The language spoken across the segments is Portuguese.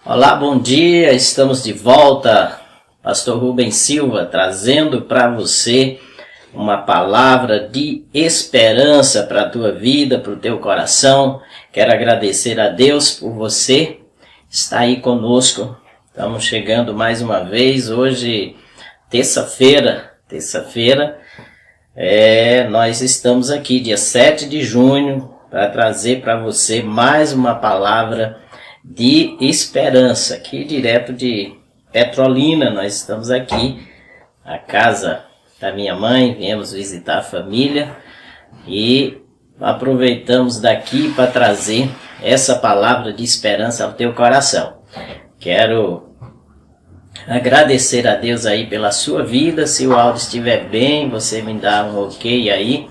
Olá, bom dia, estamos de volta, Pastor Rubens Silva, trazendo para você uma palavra de esperança para a tua vida, para o teu coração. Quero agradecer a Deus por você estar aí conosco. Estamos chegando mais uma vez, hoje, terça-feira, nós estamos aqui, dia 7 de junho, para trazer para você mais uma palavra de esperança, aqui direto de Petrolina. Nós estamos aqui, na casa da minha mãe, viemos visitar a família e aproveitamos daqui para trazer essa palavra de esperança ao teu coração. Quero agradecer a Deus aí pela sua vida. Se o áudio estiver bem, você me dá um ok aí,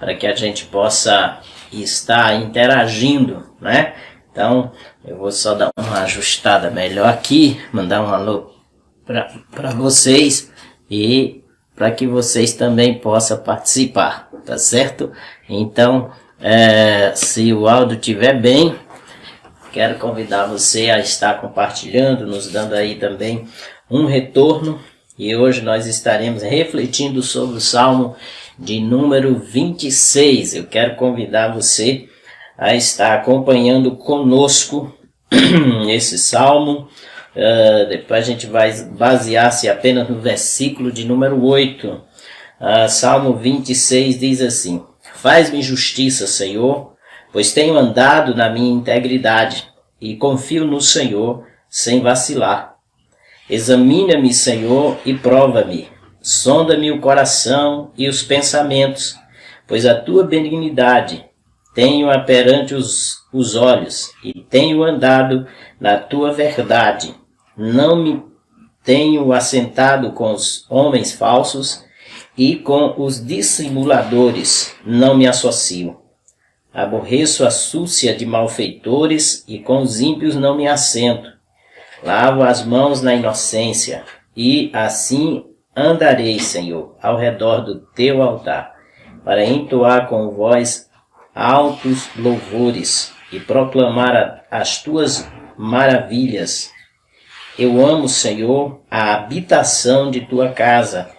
para que a gente possa estar interagindo, né? Então, eu vou só dar uma ajustada melhor aqui, mandar um alô para vocês e para que vocês também possam participar, tá certo? Então, se o áudio estiver bem, quero convidar você a estar compartilhando, nos dando aí também um retorno. E hoje nós estaremos refletindo sobre o Salmo de número 26. Eu quero convidar você a estar acompanhando conosco esse salmo. Depois a gente vai basear-se apenas no versículo de número 8. Salmo 26 diz assim: Faz-me justiça, Senhor, pois tenho andado na minha integridade e confio no Senhor sem vacilar. Examina-me, Senhor, e prova-me. Sonda-me o coração e os pensamentos, pois a tua benignidade tenho-a perante os olhos, e tenho andado na tua verdade. Não me tenho assentado com os homens falsos, e com os dissimuladores não me associo. Aborreço a súcia de malfeitores, e com os ímpios não me assento. Lavo as mãos na inocência, e assim andarei, Senhor, ao redor do teu altar, para entoar com voz altos louvores e proclamar as tuas maravilhas. Eu amo, Senhor, a habitação de tua casa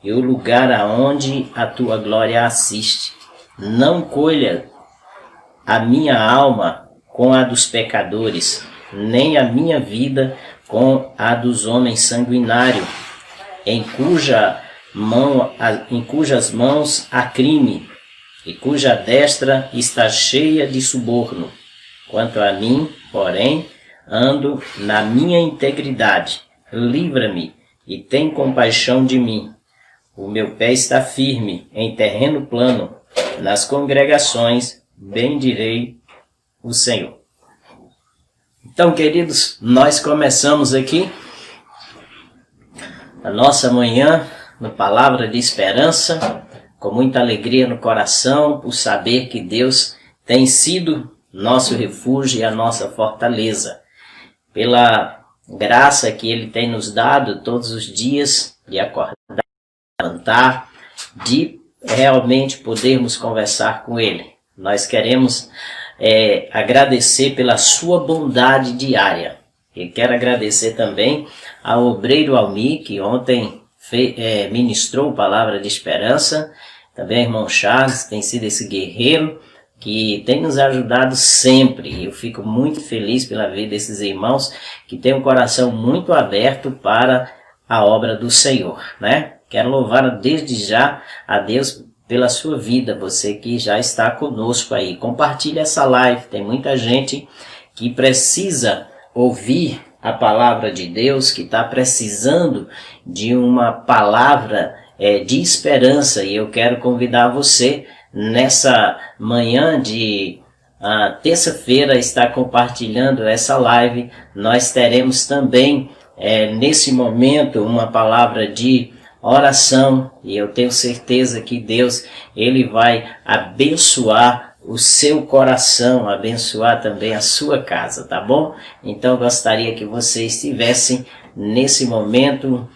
e o lugar aonde a tua glória assiste. Não colha a minha alma com a dos pecadores, nem a minha vida com a dos homens sanguinários, em cujas mãos há crime, e cuja destra está cheia de suborno. Quanto a mim, porém, ando na minha integridade. Livra-me e tem compaixão de mim. O meu pé está firme em terreno plano. Nas congregações bendirei o Senhor. Então, queridos, nós começamos aqui a nossa manhã na palavra de esperança, com muita alegria no coração, por saber que Deus tem sido nosso refúgio e a nossa fortaleza. Pela graça que Ele tem nos dado todos os dias, de acordar, de levantar, de realmente podermos conversar com Ele. Nós queremos agradecer pela sua bondade diária. E quero agradecer também ao obreiro Almi, que ontem ministrou palavra de esperança. Também ao irmão Charles, tem sido esse guerreiro que tem nos ajudado sempre. Eu fico muito feliz pela vida desses irmãos que têm um coração muito aberto para a obra do Senhor, né? Quero louvar desde já a Deus pela sua vida, você que já está conosco aí. Compartilhe essa live, tem muita gente que precisa ouvir a palavra de Deus, que está precisando de uma palavra de esperança, e eu quero convidar você nessa manhã de terça-feira estar compartilhando essa live. Nós teremos também nesse momento uma palavra de oração, e eu tenho certeza que Deus Ele vai abençoar o seu coração, abençoar também a sua casa, tá bom? Então gostaria que vocês estivessem nesse momento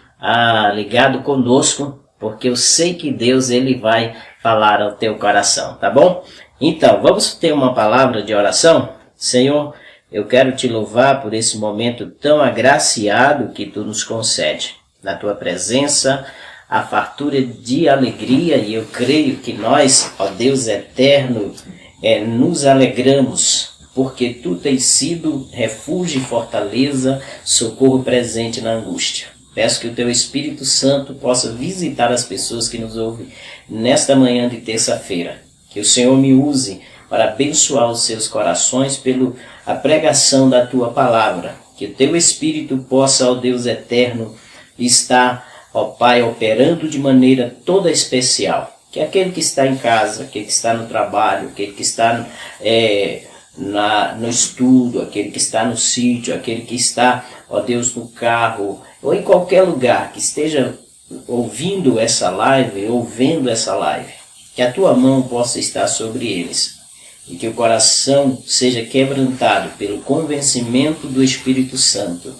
ligado conosco, porque eu sei que Deus Ele vai falar ao teu coração, tá bom? Então, vamos ter uma palavra de oração? Senhor, Eu quero te louvar por esse momento tão agraciado que tu nos concede. Na tua presença, a fartura de alegria, e eu creio que nós, ó Deus eterno, nos alegramos, porque tu tens sido refúgio e fortaleza, socorro presente na angústia. Peço que o teu Espírito Santo possa visitar as pessoas que nos ouvem nesta manhã de terça-feira. Que o Senhor me use para abençoar os seus corações pela pregação da tua palavra. Que o teu Espírito possa, ó Deus eterno, estar, ó Pai, operando de maneira toda especial. Que aquele que está em casa, aquele que está no trabalho, aquele que está no estudo, aquele que está no sítio, aquele que está, ó Deus, no carro, ou em qualquer lugar que esteja ouvindo essa live, ou vendo essa live, que a tua mão possa estar sobre eles e que o coração seja quebrantado pelo convencimento do Espírito Santo.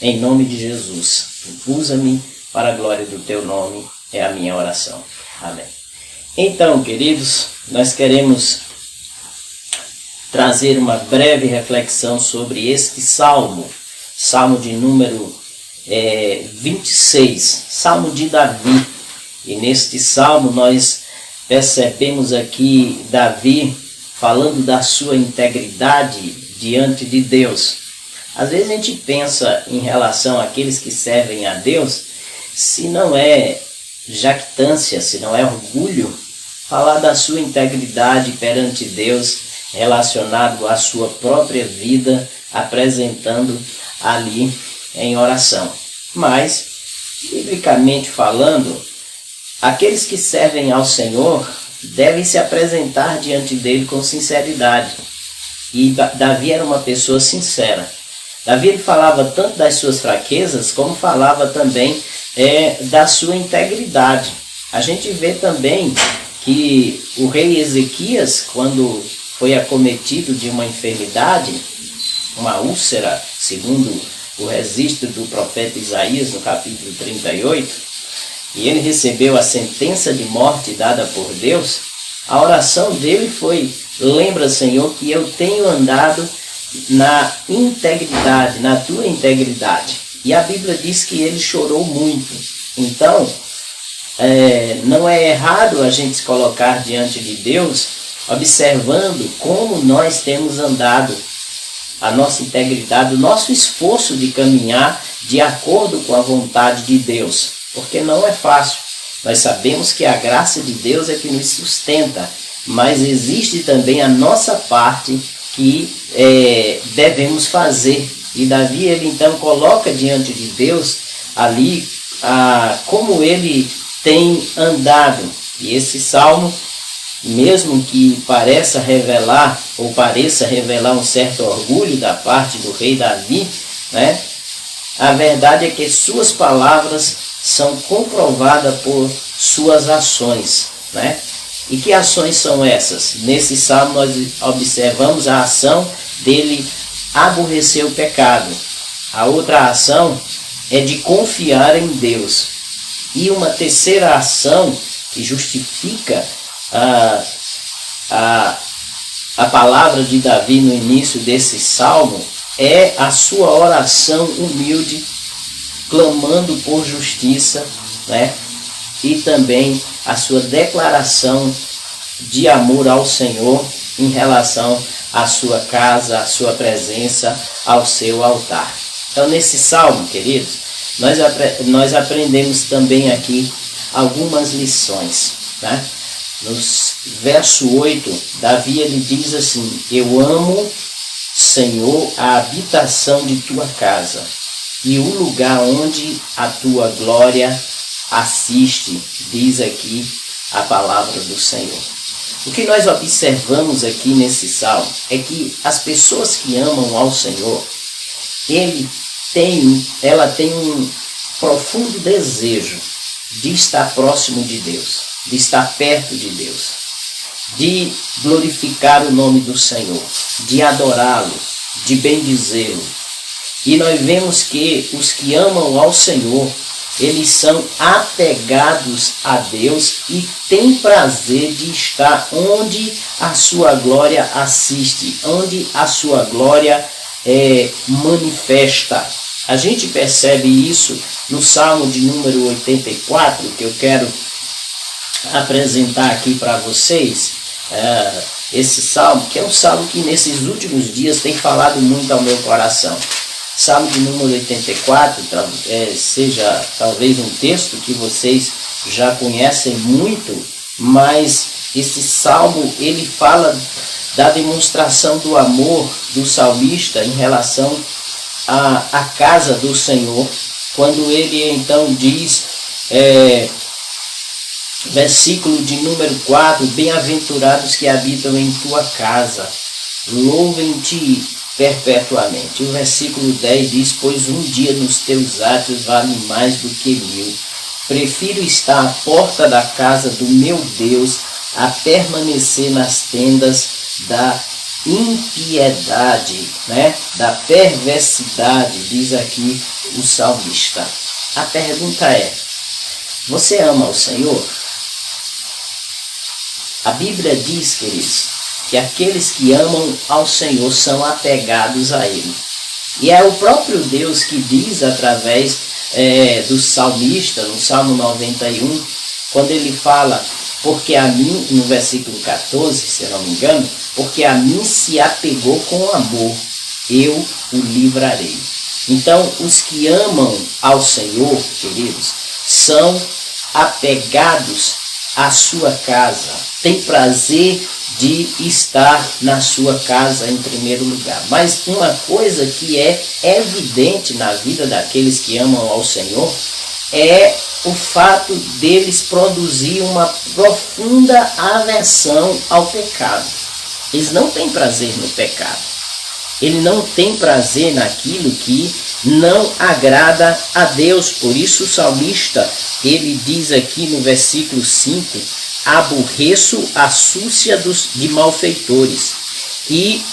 Em nome de Jesus, usa-me para a glória do teu nome, é a minha oração. Amém. Então, queridos, nós queremos trazer uma breve reflexão sobre este salmo, salmo de número 26, salmo de Davi. E neste salmo nós percebemos aqui Davi falando da sua integridade diante de Deus. Às vezes a gente pensa em relação àqueles que servem a Deus, se não é jactância, se não é orgulho, falar da sua integridade perante Deus, relacionado à sua própria vida, apresentando ali em oração. Mas, biblicamente falando, aqueles que servem ao Senhor devem se apresentar diante dele com sinceridade. E Davi era uma pessoa sincera. Davi ele falava tanto das suas fraquezas, como falava também da sua integridade. A gente vê também que o rei Ezequias, quando foi acometido de uma enfermidade, uma úlcera, segundo o registro do profeta Isaías, no capítulo 38, e ele recebeu a sentença de morte dada por Deus, a oração dele foi: lembra, Senhor, que eu tenho andado na integridade, na tua integridade. E a Bíblia diz que ele chorou muito. Então, não é errado a gente se colocar diante de Deus, observando como nós temos andado, a nossa integridade, o nosso esforço de caminhar de acordo com a vontade de Deus. Porque não é fácil. Nós sabemos que a graça de Deus é que nos sustenta, mas existe também a nossa parte que devemos fazer. E Davi, ele então coloca diante de Deus ali como ele tem andado. E esse salmo, mesmo que pareça revelar um certo orgulho da parte do rei Davi, né? A verdade é que suas palavras são comprovadas por suas ações, né? E que ações são essas? Nesse salmo nós observamos a ação dele aborrecer o pecado. A outra ação é de confiar em Deus. E uma terceira ação que justifica a palavra de Davi no início desse salmo é a sua oração humilde, clamando por justiça, né? E também a sua declaração de amor ao Senhor em relação à sua casa, à sua presença, ao seu altar. Então, nesse salmo, queridos, nós aprendemos também aqui algumas lições, né? No verso 8, Davi ele diz assim: eu amo, Senhor, a habitação de tua casa e o lugar onde a tua glória assiste, diz aqui a palavra do Senhor. O que nós observamos aqui nesse salmo é que as pessoas que amam ao Senhor, ela tem um profundo desejo de estar próximo de Deus, de estar perto de Deus, de glorificar o nome do Senhor, de adorá-lo, de bendizê-lo. E nós vemos que os que amam ao Senhor, eles são apegados a Deus e têm prazer de estar onde a sua glória assiste, onde a sua glória manifesta. A gente percebe isso no Salmo de número 84, que eu quero apresentar aqui para vocês. Esse salmo, que é um salmo que nesses últimos dias tem falado muito ao meu coração. Salmo de número 84, seja talvez um texto que vocês já conhecem muito, mas esse salmo ele fala da demonstração do amor do salmista em relação à casa do Senhor, quando ele então diz, versículo de número 4, bem-aventurados que habitam em tua casa, louvem-te perpetuamente. O versículo 10 diz, pois um dia nos teus átrios vale mais do que 1000. Prefiro estar à porta da casa do meu Deus a permanecer nas tendas da impiedade, da perversidade, diz aqui o salmista. A pergunta é, você ama o Senhor? A Bíblia diz, queridos, que aqueles que amam ao Senhor são apegados a Ele. E é o próprio Deus que diz através do salmista, no Salmo 91, quando ele fala, porque a mim, no versículo 14, se eu não me engano, porque a mim se apegou com amor, eu o livrarei. Então, os que amam ao Senhor, queridos, são apegados à sua casa, tem prazer de estar na sua casa em primeiro lugar. Mas uma coisa que é evidente na vida daqueles que amam ao Senhor é o fato deles produzir uma profunda aversão ao pecado. Eles não têm prazer no pecado. Ele não tem prazer naquilo que não agrada a Deus. Por isso o salmista, ele diz aqui no versículo 5, aborreço a súcia de malfeitores, e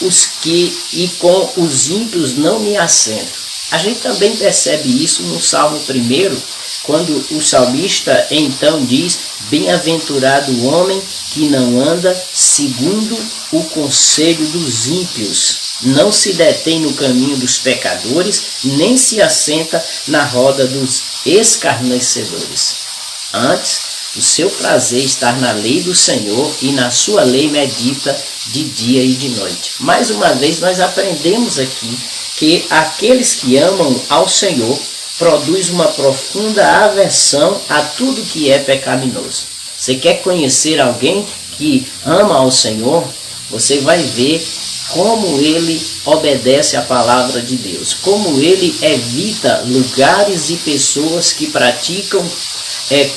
com os ímpios não me assento. A gente também percebe isso no Salmo 1, quando o salmista então diz, bem-aventurado o homem que não anda segundo o conselho dos ímpios, não se detém no caminho dos pecadores, nem se assenta na roda dos escarnecedores. Antes, o seu prazer está na lei do Senhor, e na sua lei medita de dia e de noite. Mais uma vez nós aprendemos aqui que aqueles que amam ao Senhor produzem uma profunda aversão a tudo que é pecaminoso. Você quer conhecer alguém que ama ao Senhor? Você vai ver como ele obedece à palavra de Deus, como ele evita lugares e pessoas que praticam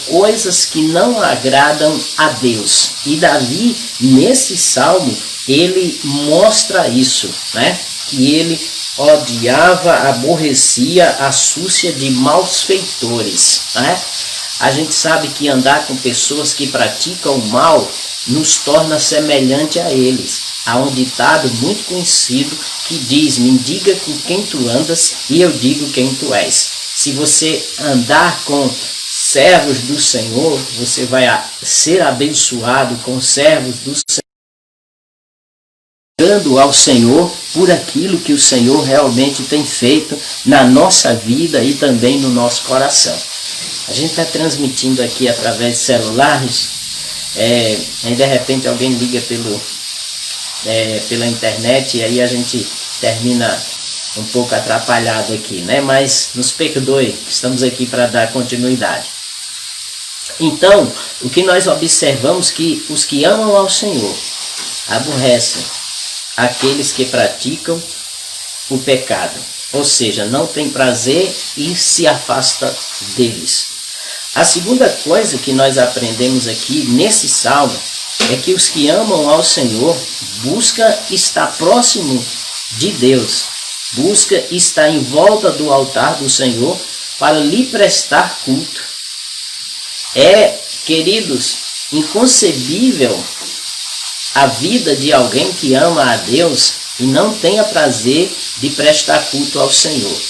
coisas que não agradam a Deus. E Davi, nesse salmo, ele mostra isso, que ele odiava, aborrecia a súcia de maus feitores. A gente sabe que andar com pessoas que praticam o mal nos torna semelhante a eles. Há um ditado muito conhecido que diz, me diga com quem tu andas e eu digo quem tu és. Se você andar com servos do Senhor, você vai ser abençoado com servos do Senhor, dando ao Senhor por aquilo que o Senhor realmente tem feito na nossa vida e também no nosso coração. A gente está transmitindo aqui através de celulares, aí de repente alguém liga pela internet e aí a gente termina um pouco atrapalhado aqui, mas nos perdoe, estamos aqui para dar continuidade. Então, o que nós observamos que os que amam ao Senhor aborrecem aqueles que praticam o pecado, ou seja, não tem prazer e se afasta deles. A segunda coisa que nós aprendemos aqui nesse salmo é que os que amam ao Senhor buscam estar próximo de Deus, busca estar em volta do altar do Senhor para lhe prestar culto. Queridos, inconcebível a vida de alguém que ama a Deus e não tenha prazer de prestar culto ao Senhor,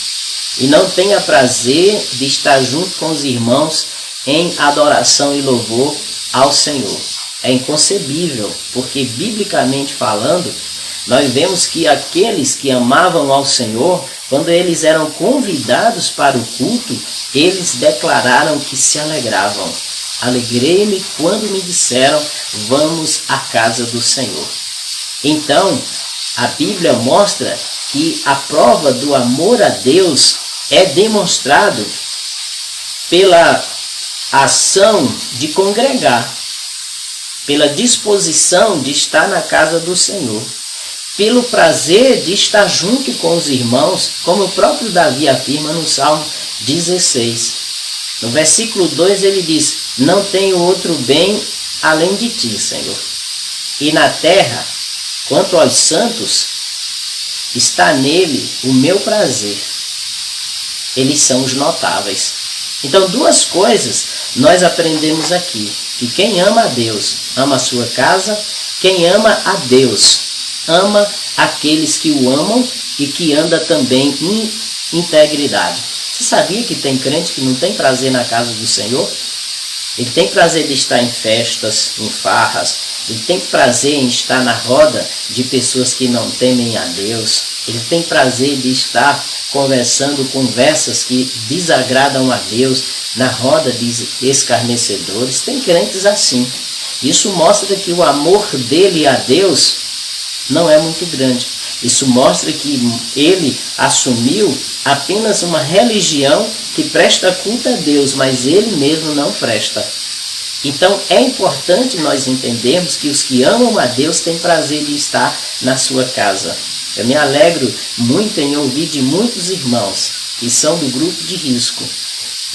e não tenha prazer de estar junto com os irmãos em adoração e louvor ao Senhor. É inconcebível, porque biblicamente falando, nós vemos que aqueles que amavam ao Senhor, quando eles eram convidados para o culto, eles declararam que se alegravam. Alegrei-me quando me disseram, vamos à casa do Senhor. Então, a Bíblia mostra que a prova do amor a Deus é demonstrado pela ação de congregar, pela disposição de estar na casa do Senhor, pelo prazer de estar junto com os irmãos, como o próprio Davi afirma no Salmo 16. No versículo 2 ele diz, não tenho outro bem além de ti, Senhor. E na terra, quanto aos santos, está nele o meu prazer. Eles são os notáveis. Então, duas coisas nós aprendemos aqui. Que quem ama a Deus, ama a sua casa. Quem ama a Deus, ama aqueles que o amam e que anda também em integridade. Você sabia que tem crente que não tem prazer na casa do Senhor? Ele tem prazer de estar em festas, em farras. Ele tem prazer em estar na roda de pessoas que não temem a Deus. Ele tem prazer de estar conversando conversas que desagradam a Deus na roda de escarnecedores. Tem crentes assim. Isso mostra que o amor dele a Deus não é muito grande. Isso mostra que ele assumiu apenas uma religião que presta culto a Deus, mas ele mesmo não presta. Então é importante nós entendermos que os que amam a Deus têm prazer de estar na sua casa. Eu me alegro muito em ouvir de muitos irmãos que são do grupo de risco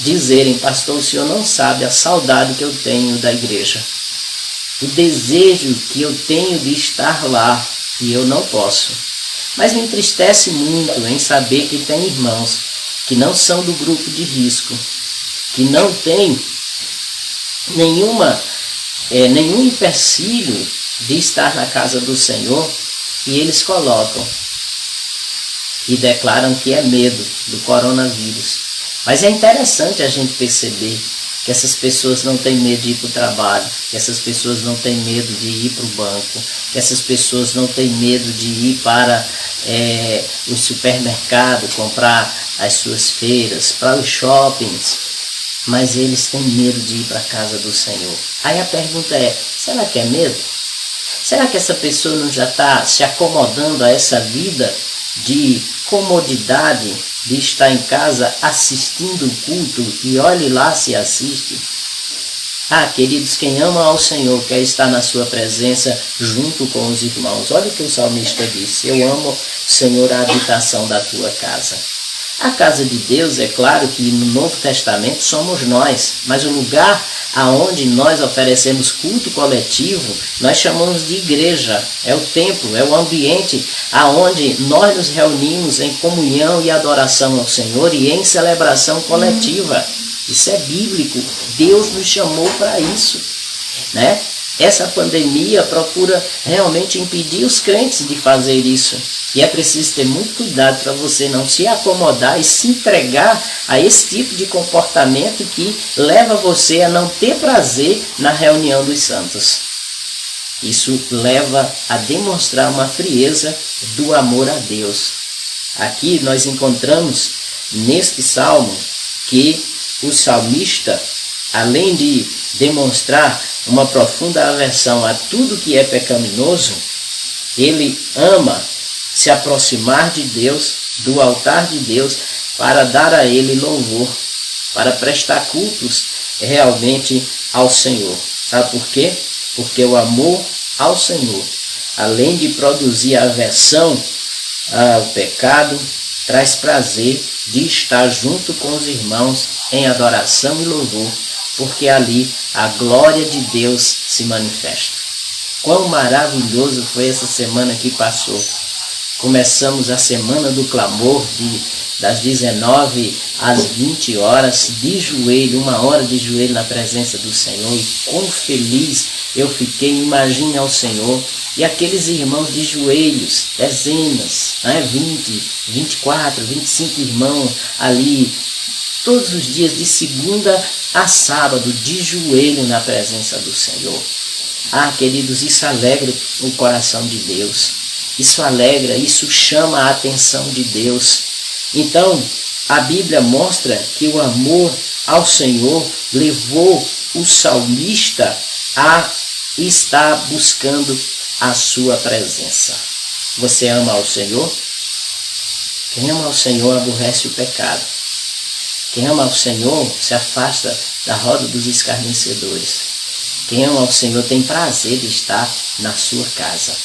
dizerem, pastor, o senhor não sabe a saudade que eu tenho da igreja. O desejo que eu tenho de estar lá e eu não posso. Mas me entristece muito em saber que tem irmãos que não são do grupo de risco, que não têm nenhum empecilho de estar na casa do Senhor, e eles colocam e declaram que é medo do coronavírus. Mas é interessante a gente perceber que essas pessoas não têm medo de ir para o trabalho, que essas pessoas não têm medo de ir para o banco, que essas pessoas não têm medo de ir para o supermercado, comprar as suas feiras, para os shoppings, mas eles têm medo de ir para a casa do Senhor. Aí a pergunta é, será que é medo? Será que essa pessoa não já está se acomodando a essa vida de comodidade, de estar em casa assistindo o culto e olhe lá se assiste? Ah, queridos, quem ama ao Senhor quer estar na sua presença junto com os irmãos. Olha o que o salmista disse, eu amo, Senhor, a habitação da tua casa. A casa de Deus, é claro que no Novo Testamento somos nós, mas o lugar aonde nós oferecemos culto coletivo, nós chamamos de igreja. É o templo, é o ambiente aonde nós nos reunimos em comunhão e adoração ao Senhor e em celebração coletiva. Isso é bíblico. Deus nos chamou para isso, né? Essa pandemia procura realmente impedir os crentes de fazer isso. E é preciso ter muito cuidado para você não se acomodar e se entregar a esse tipo de comportamento que leva você a não ter prazer na reunião dos santos. Isso leva a demonstrar uma frieza do amor a Deus. Aqui nós encontramos neste salmo que o salmista, além de demonstrar uma profunda aversão a tudo que é pecaminoso, ele ama se aproximar de Deus, do altar de Deus, para dar a ele louvor, para prestar cultos realmente ao Senhor. Sabe por quê? Porque o amor ao Senhor, além de produzir aversão ao pecado, traz prazer de estar junto com os irmãos em adoração e louvor, porque ali a glória de Deus se manifesta. Quão maravilhoso foi essa semana que passou. Começamos a semana do clamor das 19 às 20 horas, de joelho, 1 hora de joelho na presença do Senhor. E quão feliz eu fiquei, imagine ao Senhor. E aqueles irmãos de joelhos, dezenas, 20, 24, 25 irmãos ali, todos os dias de segunda a sábado, de joelho na presença do Senhor. Ah, queridos, isso alegra o coração de Deus. isso alegra, isso chama a atenção de Deus. Então, a Bíblia mostra que o amor ao Senhor levou o salmista a estar buscando a sua presença. Você ama ao Senhor? Quem ama ao Senhor aborrece o pecado. Quem ama ao Senhor se afasta da roda dos escarnecedores. Quem ama ao Senhor tem prazer de estar na sua casa.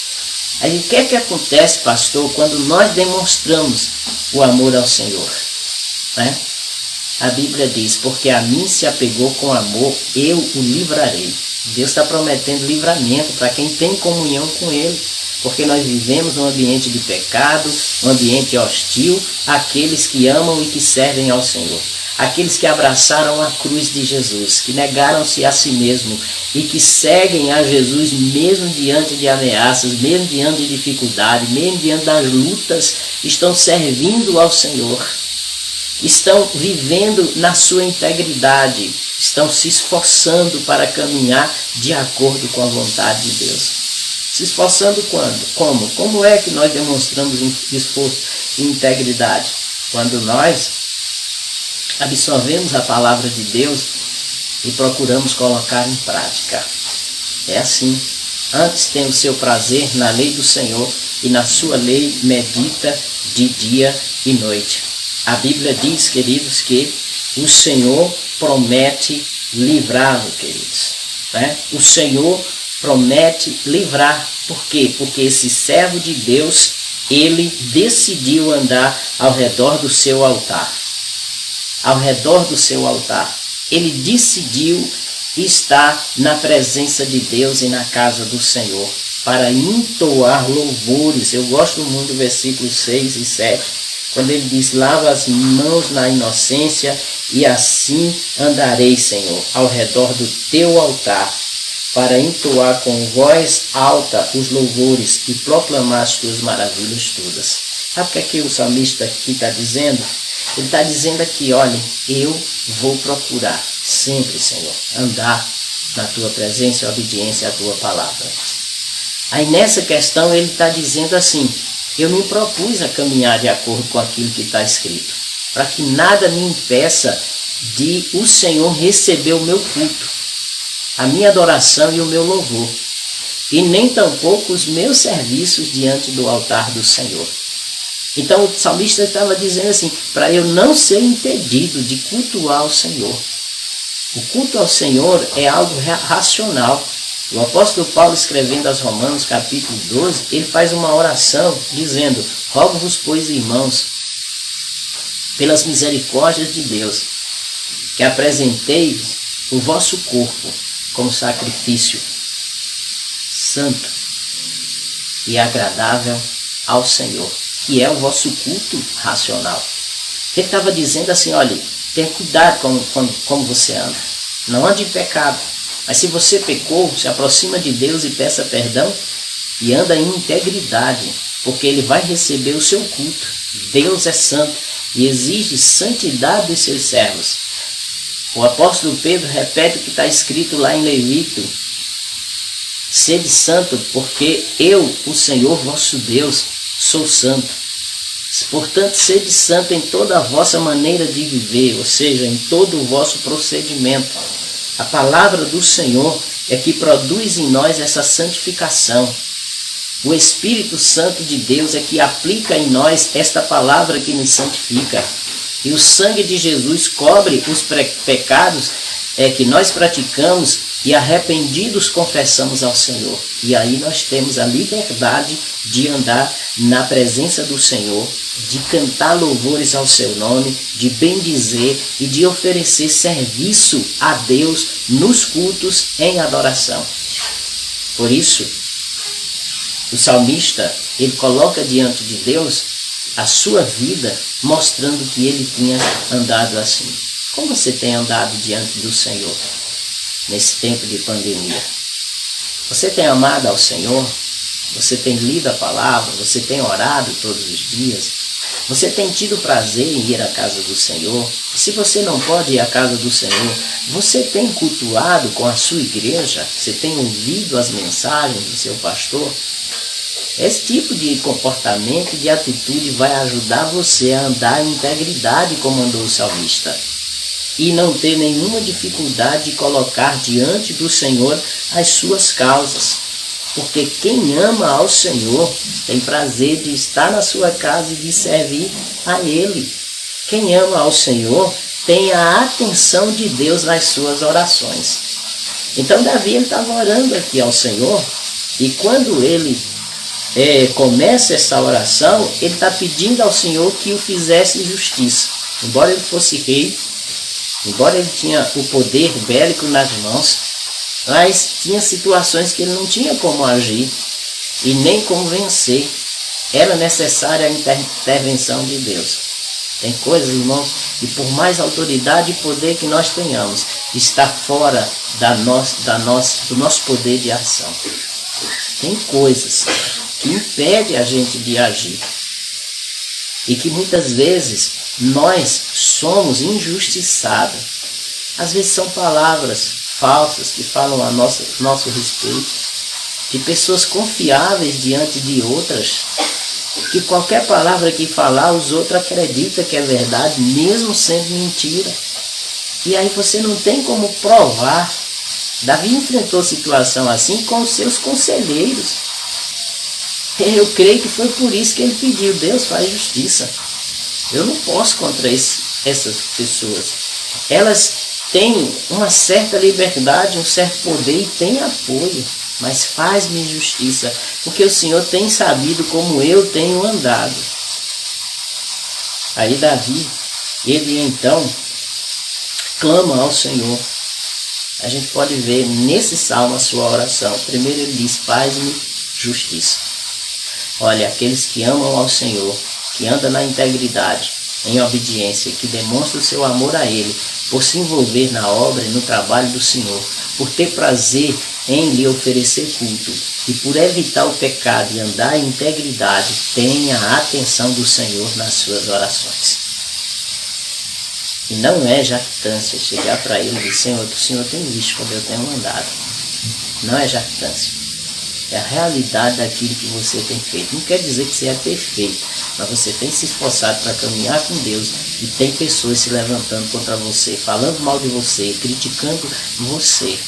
Aí o que é que acontece, pastor, quando nós demonstramos o amor ao Senhor? Né? A Bíblia diz, porque a mim se apegou com amor, eu o livrarei. Deus está prometendo livramento para quem tem comunhão com Ele. Porque nós vivemos num ambiente de pecado, um ambiente hostil, àqueles que amam e que servem ao Senhor. Aqueles que abraçaram a cruz de Jesus, que negaram-se a si mesmo e que seguem a Jesus mesmo diante de ameaças, mesmo diante de dificuldade, mesmo diante das lutas, estão servindo ao Senhor. Estão vivendo na sua integridade, estão se esforçando para caminhar de acordo com a vontade de Deus. Se esforçando quando? Como? Como é que nós demonstramos esforço e integridade? Quando nós absorvemos a palavra de Deus e procuramos colocar em prática. É assim. Antes tem o seu prazer na lei do Senhor e na sua lei medita de dia e noite. A Bíblia diz, queridos, que o Senhor promete livrá-lo, queridos. Né? O Senhor promete livrar. Por quê? Porque esse servo de Deus, ele decidiu andar ao redor do seu altar. Ao redor do seu altar. Ele decidiu estar na presença de Deus e na casa do Senhor, para entoar louvores. Eu gosto muito do versículo 6 e 7, quando ele diz, lava as mãos na inocência e assim andarei, Senhor, ao redor do teu altar, para entoar com voz alta os louvores e proclamar as tuas maravilhas todas. Sabe o que é que o salmista aqui está dizendo? Ele está dizendo aqui, olha, eu vou procurar sempre, Senhor, andar na tua presença e obediência à tua palavra. Aí nessa questão ele está dizendo assim, eu me propus a caminhar de acordo com aquilo que está escrito, para que nada me impeça de o Senhor receber o meu culto, a minha adoração e o meu louvor, e nem tampouco os meus serviços diante do altar do Senhor. Então o salmista estava dizendo assim, para eu não ser impedido de cultuar o Senhor. O culto ao Senhor é algo racional. O apóstolo Paulo, escrevendo aos Romanos, capítulo 12, ele faz uma oração dizendo, rogo-vos, pois, irmãos, pelas misericórdias de Deus, que apresenteis o vosso corpo como sacrifício santo e agradável ao Senhor, que é o vosso culto racional. Ele estava dizendo assim, olha, tenha cuidado como você anda. Não ande em pecado. Mas se você pecou, se aproxima de Deus e peça perdão e anda em integridade, porque Ele vai receber o seu culto. Deus é santo e exige santidade dos seus servos. O apóstolo Pedro repete o que está escrito lá em Levítico. Sede santo, porque eu, o Senhor vosso Deus, sou santo. Portanto, sede santo em toda a vossa maneira de viver, ou seja, em todo o vosso procedimento. A palavra do Senhor é que produz em nós essa santificação. O Espírito Santo de Deus é que aplica em nós esta palavra que nos santifica. E o sangue de Jesus cobre os pecados que nós praticamos e arrependidos confessamos ao Senhor. E aí nós temos a liberdade de andar na presença do Senhor, de cantar louvores ao seu nome, de bendizer e de oferecer serviço a Deus nos cultos em adoração. Por isso, o salmista, ele coloca diante de Deus a sua vida, mostrando que ele tinha andado assim. Como você tem andado diante do Senhor nesse tempo de pandemia? Você tem amado ao Senhor? Você tem lido a palavra? Você tem orado todos os dias? Você tem tido prazer em ir à casa do Senhor? E se você não pode ir à casa do Senhor, você tem cultuado com a sua igreja? Você tem ouvido as mensagens do seu pastor? Esse tipo de comportamento, de atitude vai ajudar você a andar em integridade como andou o salmista. E não ter nenhuma dificuldade de colocar diante do Senhor as suas causas. Porque quem ama ao Senhor tem prazer de estar na sua casa e de servir a Ele. Quem ama ao Senhor tem a atenção de Deus nas suas orações. Então Davi estava orando aqui ao Senhor, e quando ele começa essa oração, ele está pedindo ao Senhor que o fizesse justiça. Embora ele fosse rei, embora ele tinha o poder bélico nas mãos, mas tinha situações que ele não tinha como agir e nem como vencer. Era necessária a intervenção de Deus. Tem coisas, irmãos, que por mais autoridade e poder que nós tenhamos, está fora do nosso poder de ação. Tem coisas que impedem a gente de agir. E que muitas vezes nós somos injustiçados. Às vezes são palavras falsas que falam a nosso respeito, de pessoas confiáveis diante de outras, que qualquer palavra que falar, os outros acreditam que é verdade, mesmo sendo mentira. E aí você não tem como provar. Davi enfrentou situação assim com os seus conselheiros. Eu creio que foi por isso que ele pediu: Deus, faz justiça. Eu não posso contra essas pessoas. Elas têm uma certa liberdade, um certo poder e têm apoio. Mas faz-me justiça, porque o Senhor tem sabido como eu tenho andado. Aí Davi, ele então clama ao Senhor. A gente pode ver nesse salmo a sua oração. Primeiro ele diz: faz-me justiça. Olha, aqueles que amam ao Senhor, que andam na integridade, em obediência, que demonstram o seu amor a Ele, por se envolver na obra e no trabalho do Senhor, por ter prazer em lhe oferecer culto e por evitar o pecado e andar em integridade, tenha a atenção do Senhor nas suas orações. E não é jactância chegar para Ele e dizer: Senhor, o Senhor tem visto como eu tenho andado. Não é jactância. É a realidade daquilo que você tem feito. Não quer dizer que você é perfeito, mas você tem se esforçado para caminhar com Deus, e tem pessoas se levantando contra você, falando mal de você, criticando você,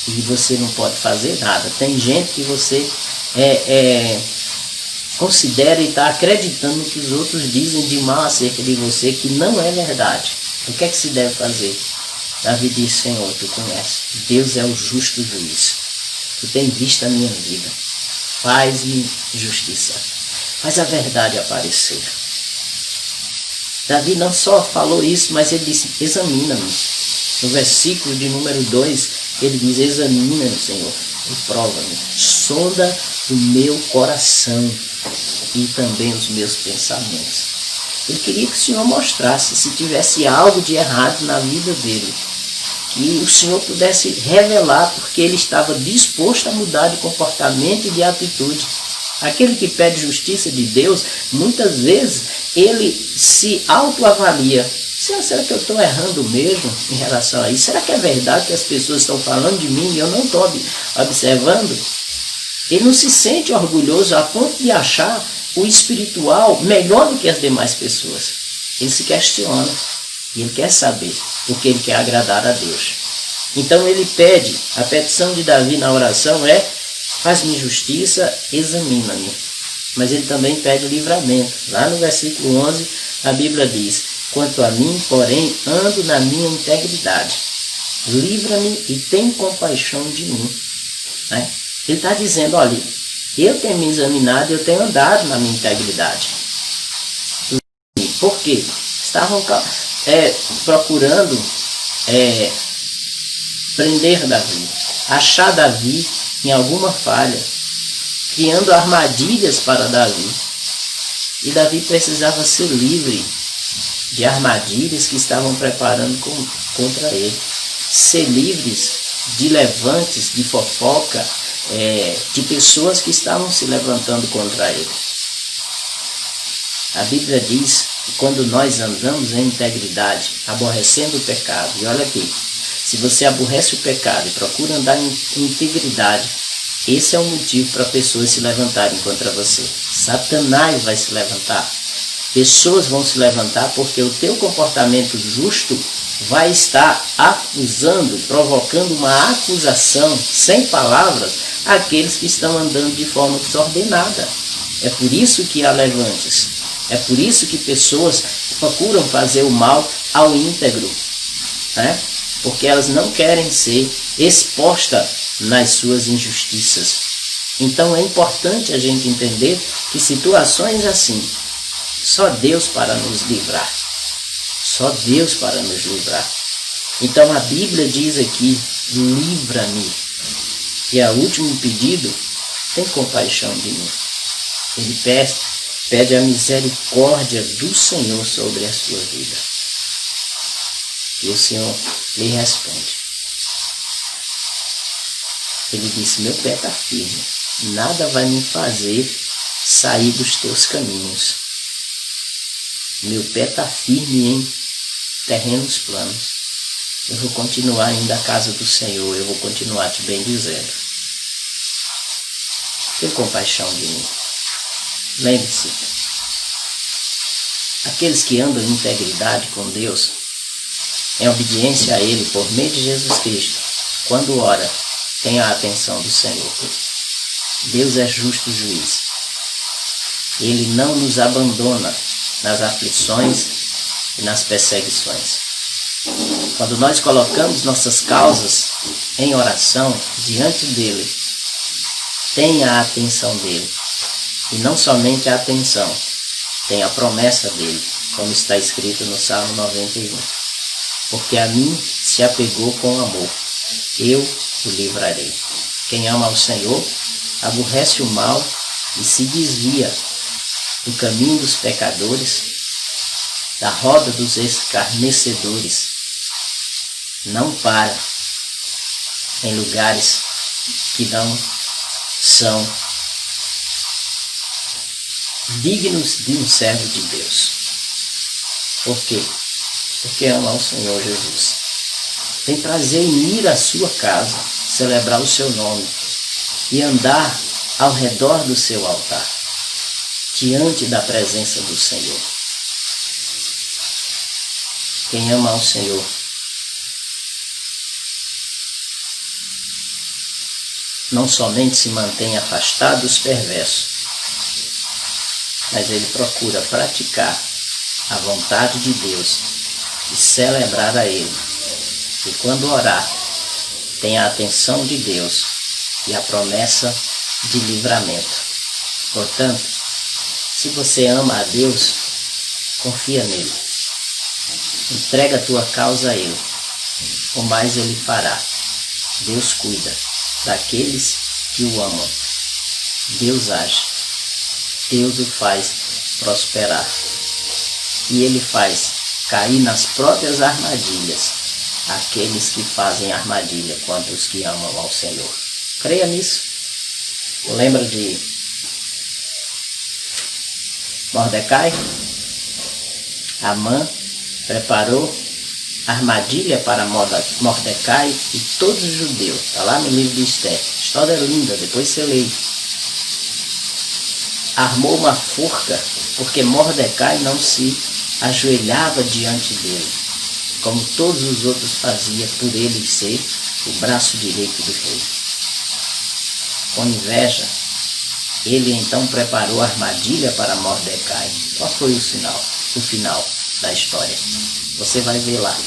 e você não pode fazer nada. Tem gente que você considera e está acreditando no que os outros dizem de mal acerca de você, que não é verdade. O que é que se deve fazer? Davi diz: Senhor, tu conheces, Deus é o justo juiz. Tu tem visto a minha vida. Faz-me justiça. Faz a verdade aparecer. Davi não só falou isso, mas ele disse: examina-me. No versículo de número 2, ele diz: examina-me, Senhor, e prova-me. Sonda o meu coração e também os meus pensamentos. Ele queria que o Senhor mostrasse se tivesse algo de errado na vida dele, que o Senhor pudesse revelar, porque ele estava disposto a mudar de comportamento e de atitude. Aquele que pede justiça de Deus, muitas vezes ele se autoavalia: será que eu estou errando mesmo em relação a isso? Será que é verdade que as pessoas estão falando de mim e eu não estou observando? Ele não se sente orgulhoso a ponto de achar o espiritual melhor do que as demais pessoas. Ele se questiona. E ele quer saber, porque ele quer agradar a Deus. Então ele pede, a petição de Davi na oração é: faz-me justiça, examina-me. Mas ele também pede livramento. Lá no versículo 11, a Bíblia diz: quanto a mim, porém, ando na minha integridade. Livra-me e tem compaixão de mim. Né? Ele está dizendo: olha, eu tenho me examinado, eu tenho andado na minha integridade. Por quê? Estavam procurando prender Davi, achar Davi em alguma falha, criando armadilhas para Davi. E Davi precisava ser livre de armadilhas que estavam preparando contra ele, ser livres de levantes, de fofoca, de pessoas que estavam se levantando contra ele. A Bíblia diz que quando nós andamos em integridade, aborrecendo o pecado, e olha aqui, se você aborrece o pecado e procura andar em integridade, Esse é o motivo para pessoas se levantarem contra você. Satanás vai se levantar. Pessoas vão se levantar porque o teu comportamento justo vai estar acusando, provocando uma acusação sem palavras àqueles que estão andando de forma desordenada. É por isso que há levantes. É por isso que pessoas procuram fazer o mal ao íntegro, né? Porque elas não querem ser expostas nas suas injustiças. Então é importante a gente entender que situações assim, só Deus para nos livrar. Só Deus para nos livrar. Então a Bíblia diz aqui, livra-me. E é o último pedido, tem compaixão de mim. Ele pede a misericórdia do Senhor sobre a sua vida. E o Senhor lhe responde. Ele disse, meu pé está firme, nada vai me fazer sair dos teus caminhos. Meu pé está firme em terrenos planos. Eu vou continuar indo à casa do Senhor, eu vou continuar te bendizendo. Tenha compaixão de mim. Lembre-se, aqueles que andam em integridade com Deus, em obediência a Ele por meio de Jesus Cristo, quando ora, tem a atenção do Senhor. Deus é justo juiz. Ele não nos abandona nas aflições e nas perseguições. Quando nós colocamos nossas causas em oração diante dele, tem a atenção dele. E não somente a atenção, tem a promessa dele, como está escrito no Salmo 91. Porque a mim se apegou com amor, eu o livrarei. Quem ama ao Senhor, aborrece o mal e se desvia do caminho dos pecadores, da roda dos escarnecedores. Não para em lugares que não são dignos de um servo de Deus. Por quê? Porque ama o Senhor Jesus. Tem prazer em ir à sua casa, celebrar o seu nome e andar ao redor do seu altar, diante da presença do Senhor. Quem ama ao Senhor não somente se mantém afastado dos perversos, mas ele procura praticar a vontade de Deus e celebrar a Ele. E quando orar, tem a atenção de Deus e a promessa de livramento. Portanto, se você ama a Deus, confia nele. Entrega a tua causa a Ele. O mais Ele fará. Deus cuida daqueles que o amam. Deus age. Deus o faz prosperar. E Ele faz cair nas próprias armadilhas aqueles que fazem armadilha contra os que amam ao Senhor. Creia nisso. Lembra de Mordecai? Amã preparou armadilha para Mordecai e todos os judeus. Está lá no livro de Esther. História linda, depois você lê. Armou uma forca porque Mordecai não se ajoelhava diante dele, como todos os outros faziam por ele ser o braço direito do rei. Com inveja, ele então preparou armadilha para Mordecai. Qual foi o sinal? O final da história. Você vai ver lá.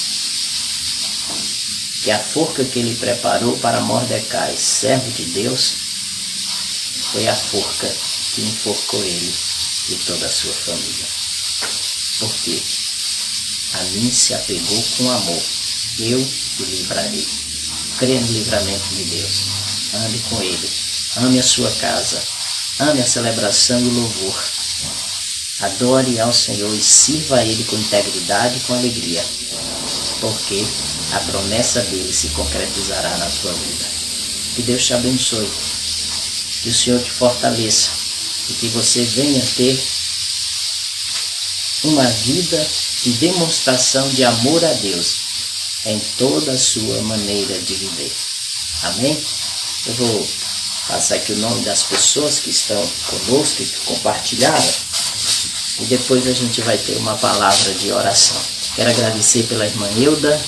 Que a forca que ele preparou para Mordecai, servo de Deus, foi a forca que enforcou ele e toda a sua família. Por quê? A mim se apegou com amor. Eu o livrarei. Crê no livramento de Deus. Ande com Ele. Ame a sua casa. Ame a celebração e o louvor. Adore ao Senhor e sirva a Ele com integridade e com alegria. Porque a promessa dele se concretizará na tua vida. Que Deus te abençoe. Que o Senhor te fortaleça. E que você venha ter uma vida de demonstração de amor a Deus em toda a sua maneira de viver. Amém? Eu vou Passar aqui o nome das pessoas que estão conosco e que compartilharam. E depois a gente vai ter uma palavra de oração. Quero agradecer pela irmã Euda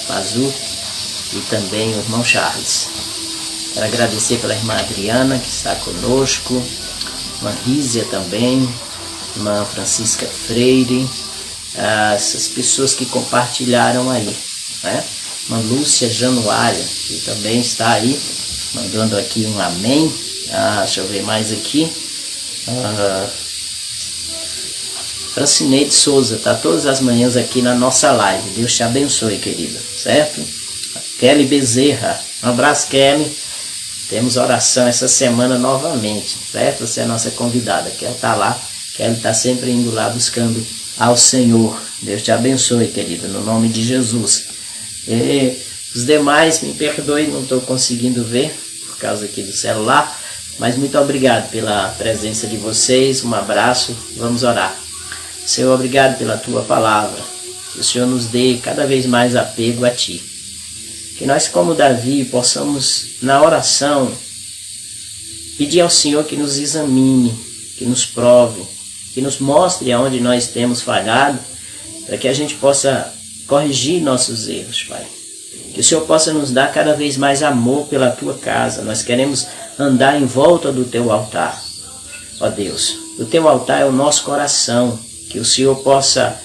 Pazu e também o irmão Charles. Quero agradecer pela irmã Adriana, que está conosco, irmã Rízia também, irmã Francisca Freire, essas pessoas que compartilharam aí, né? Irmã Lúcia Januária, que também está aí, mandando aqui um amém. Deixa eu ver mais aqui. Francineide Souza, está todas as manhãs aqui na nossa live. Deus te abençoe, querida, certo? Kelly Bezerra, um abraço, Kelly. Temos oração essa semana novamente, certo? Você é a nossa convidada, Kelly está lá. Kelly está sempre indo lá buscando ao Senhor. Deus te abençoe, querida, no nome de Jesus. E os demais, me perdoe, não estou conseguindo ver por causa aqui do celular, mas muito obrigado pela presença de vocês. Um abraço, vamos orar. Senhor, obrigado pela tua palavra. Que o Senhor nos dê cada vez mais apego a ti. Que nós, como Davi, possamos, na oração, pedir ao Senhor que nos examine, que nos prove, que nos mostre aonde nós temos falhado, para que a gente possa corrigir nossos erros, Pai. Que o Senhor possa nos dar cada vez mais amor pela tua casa. Nós queremos andar em volta do teu altar. Ó Deus, o teu altar é o nosso coração. Que o Senhor possa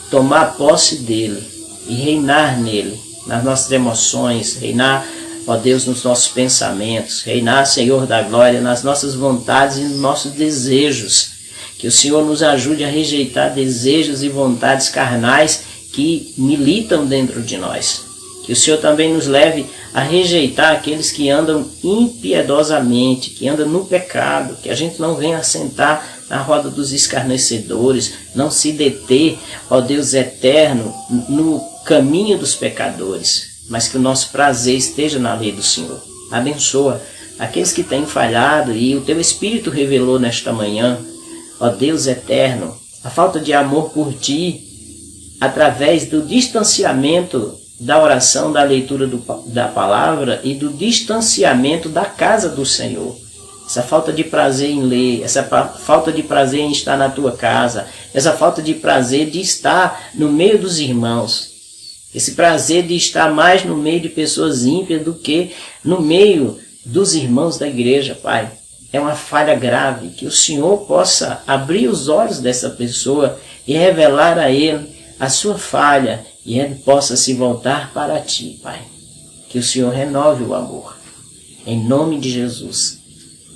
tomar posse dele e reinar nele, nas nossas emoções, reinar, ó Deus, nos nossos pensamentos, reinar, Senhor da glória, nas nossas vontades e nos nossos desejos. Que o Senhor nos ajude a rejeitar desejos e vontades carnais que militam dentro de nós. Que o Senhor também nos leve a rejeitar aqueles que andam impiedosamente, que andam no pecado, que a gente não venha sentar na roda dos escarnecedores, não se deter, ó Deus eterno, no caminho dos pecadores, mas que o nosso prazer esteja na lei do Senhor. Abençoa aqueles que têm falhado e o teu Espírito revelou nesta manhã, ó Deus eterno, a falta de amor por ti, através do distanciamento da oração, da leitura da palavra e do distanciamento da casa do Senhor. Essa falta de prazer em ler, essa falta de prazer em estar na tua casa, essa falta de prazer de estar no meio dos irmãos, esse prazer de estar mais no meio de pessoas ímpias do que no meio dos irmãos da igreja, Pai. É uma falha grave, que o Senhor possa abrir os olhos dessa pessoa e revelar a ele a sua falha, e ele possa se voltar para ti, Pai. Que o Senhor renove o amor, em nome de Jesus.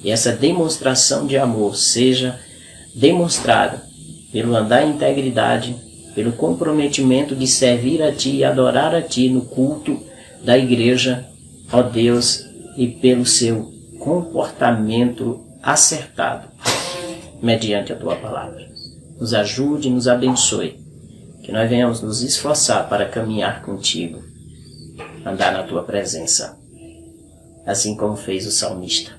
E essa demonstração de amor seja demonstrada pelo andar em integridade, pelo comprometimento de servir a ti e adorar a ti no culto da igreja, ó Deus, e pelo seu comportamento acertado, mediante a tua palavra. Nos ajude e nos abençoe. Que nós venhamos nos esforçar para caminhar contigo, andar na tua presença, assim como fez o salmista,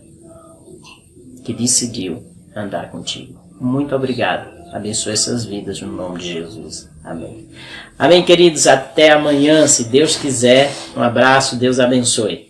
que decidiu andar contigo. Muito obrigado. Abençoe essas vidas no nome de Jesus. Amém. Amém, queridos. Até amanhã, se Deus quiser. Um abraço. Deus abençoe.